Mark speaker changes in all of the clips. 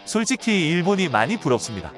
Speaker 1: 솔직히 일본이 많이 부럽습니다.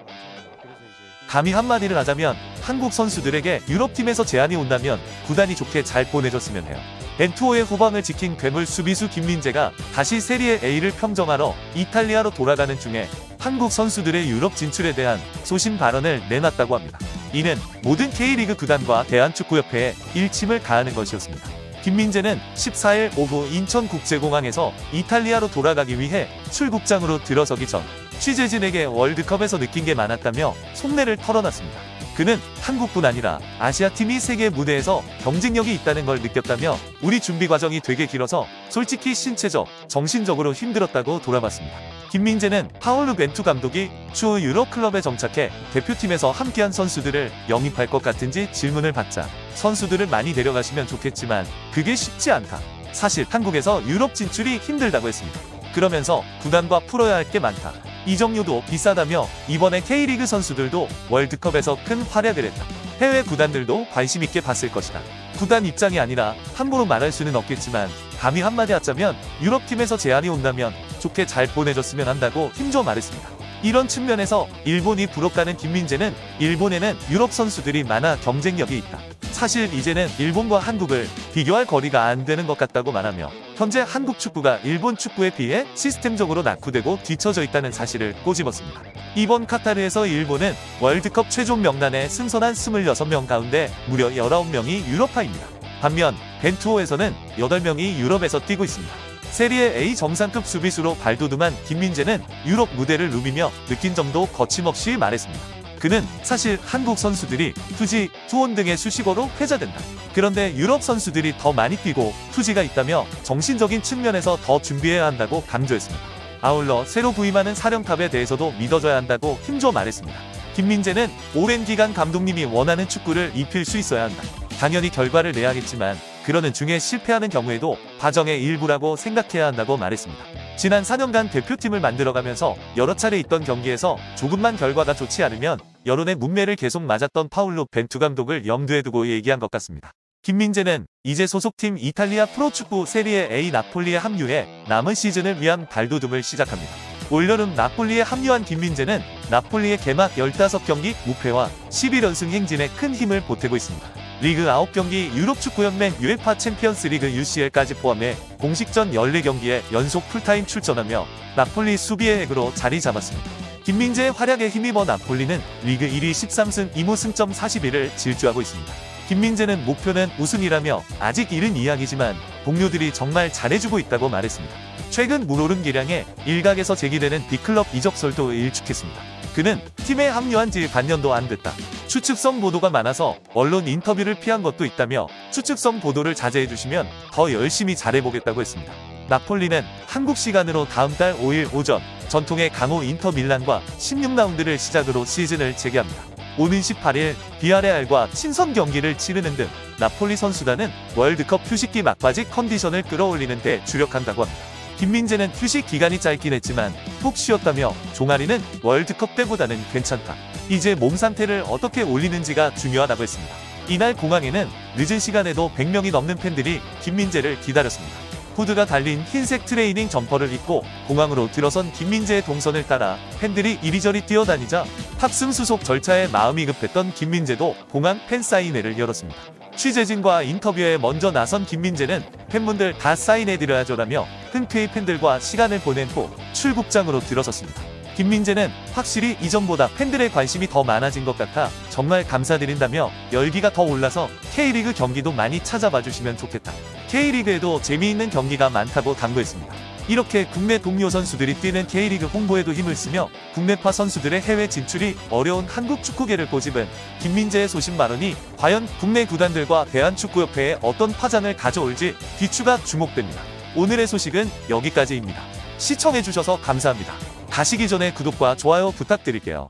Speaker 1: 감히 한마디를 하자면 한국 선수들에게 유럽팀에서 제안이 온다면 구단이 좋게 잘 보내줬으면 해요. 벤투호의 후방을 지킨 괴물 수비수 김민재가 다시 세리에 A를 평정하러 이탈리아로 돌아가는 중에 한국 선수들의 유럽 진출에 대한 소신 발언을 내놨다고 합니다. 이는 모든 K리그 구단과 대한축구협회에 일침을 가하는 것이었습니다. 김민재는 14일 오후 인천국제공항에서 이탈리아로 돌아가기 위해 출국장으로 들어서기 전 취재진에게 월드컵에서 느낀 게 많았다며 속내를 털어놨습니다. 그는 한국뿐 아니라 아시아팀이 세계 무대에서 경쟁력이 있다는 걸 느꼈다며 우리 준비 과정이 되게 길어서 솔직히 신체적, 정신적으로 힘들었다고 돌아봤습니다. 김민재는 파올루 벤투 감독이 추후 유럽 클럽에 정착해 대표팀에서 함께한 선수들을 영입할 것 같은지 질문을 받자 선수들을 많이 데려가시면 좋겠지만 그게 쉽지 않다. 사실 한국에서 유럽 진출이 힘들다고 했습니다. 그러면서 구단과 풀어야 할 게 많다. 이적료도 비싸다며 이번에 K리그 선수들도 월드컵에서 큰 활약을 했다. 해외 구단들도 관심 있게 봤을 것이다. 구단 입장이 아니라 함부로 말할 수는 없겠지만 감히 한마디 하자면 유럽팀에서 제안이 온다면 좋게 잘 보내줬으면 한다고 힘줘 말했습니다. 이런 측면에서 일본이 부럽다는 김민재는 일본에는 유럽 선수들이 많아 경쟁력이 있다. 사실 이제는 일본과 한국을 비교할 거리가 안 되는 것 같다고 말하며 현재 한국 축구가 일본 축구에 비해 시스템적으로 낙후되고 뒤처져 있다는 사실을 꼬집었습니다. 이번 카타르에서 일본은 월드컵 최종 명단에 승선한 26명 가운데 무려 19명이 유럽파입니다. 반면 벤투호에서는 8명이 유럽에서 뛰고 있습니다. 세리에 A 정상급 수비수로 발돋움한 김민재는 유럽 무대를 누비며 느낀 점도 거침없이 말했습니다. 그는 사실 한국 선수들이 투지, 투혼 등의 수식어로 회자된다. 그런데 유럽 선수들이 더 많이 뛰고 투지가 있다며 정신적인 측면에서 더 준비해야 한다고 강조했습니다. 아울러 새로 부임하는 사령탑에 대해서도 믿어줘야 한다고 힘줘 말했습니다. 김민재는 오랜 기간 감독님이 원하는 축구를 입힐 수 있어야 한다. 당연히 결과를 내야겠지만 그러는 중에 실패하는 경우에도 과정의 일부라고 생각해야 한다고 말했습니다. 지난 4년간 대표팀을 만들어가면서 여러 차례 있던 경기에서 조금만 결과가 좋지 않으면 여론의 문매를 계속 맞았던 파울루 벤투 감독을 염두에 두고 얘기한 것 같습니다. 김민재는 이제 소속팀 이탈리아 프로축구 세리에 A 나폴리에 합류해 남은 시즌을 위한 발돋움을 시작합니다. 올여름 나폴리에 합류한 김민재는 나폴리의 개막 15경기 무패와 11연승 행진에 큰 힘을 보태고 있습니다. 리그 9경기 유럽축구연맹 UEFA 챔피언스리그 UCL까지 포함해 공식전 14경기에 연속 풀타임 출전하며 나폴리 수비의 핵으로 자리 잡았습니다. 김민재의 활약에 힘입어 나폴리는 리그 1위 13승 2무 승점 41을 질주하고 있습니다. 김민재는 목표는 우승이라며 아직 이른 이야기지만 동료들이 정말 잘해주고 있다고 말했습니다. 최근 물오른 기량에 일각에서 제기되는 B클럽 이적설도 일축했습니다. 그는 팀에 합류한 지 반년도 안 됐다. 추측성 보도가 많아서 언론 인터뷰를 피한 것도 있다며 추측성 보도를 자제해주시면 더 열심히 잘해보겠다고 했습니다. 나폴리는 한국 시간으로 다음 달 5일 오전 전통의 강호 인터 밀란과 16라운드를 시작으로 시즌을 재개합니다. 오는 18일 비아레알과 친선 경기를 치르는 등 나폴리 선수단은 월드컵 휴식기 막바지 컨디션을 끌어올리는 데 주력한다고 합니다. 김민재는 휴식 기간이 짧긴 했지만 푹 쉬었다며 종아리는 월드컵 때보다는 괜찮다. 이제 몸 상태를 어떻게 올리는지가 중요하다고 했습니다. 이날 공항에는 늦은 시간에도 100명이 넘는 팬들이 김민재를 기다렸습니다. 후드가 달린 흰색 트레이닝 점퍼를 입고 공항으로 들어선 김민재의 동선을 따라 팬들이 이리저리 뛰어다니자 탑승 수속 절차에 마음이 급했던 김민재도 공항 팬사인회를 열었습니다. 취재진과 인터뷰에 먼저 나선 김민재는 팬분들 다 사인해드려야죠라며 흔쾌히 팬들과 시간을 보낸 후 출국장으로 들어섰습니다. 김민재는 확실히 이전보다 팬들의 관심이 더 많아진 것 같아 정말 감사드린다며 열기가 더 올라서 K리그 경기도 많이 찾아봐 주시면 좋겠다. K리그에도 재미있는 경기가 많다고 당부했습니다. 이렇게 국내 동료 선수들이 뛰는 K리그 홍보에도 힘을 쓰며 국내파 선수들의 해외 진출이 어려운 한국 축구계를 꼬집은 김민재의 소신 발언이 과연 국내 구단들과 대한축구협회에 어떤 파장을 가져올지 귀추가 주목됩니다. 오늘의 소식은 여기까지입니다. 시청해주셔서 감사합니다. 가시기 전에 구독과 좋아요 부탁드릴게요.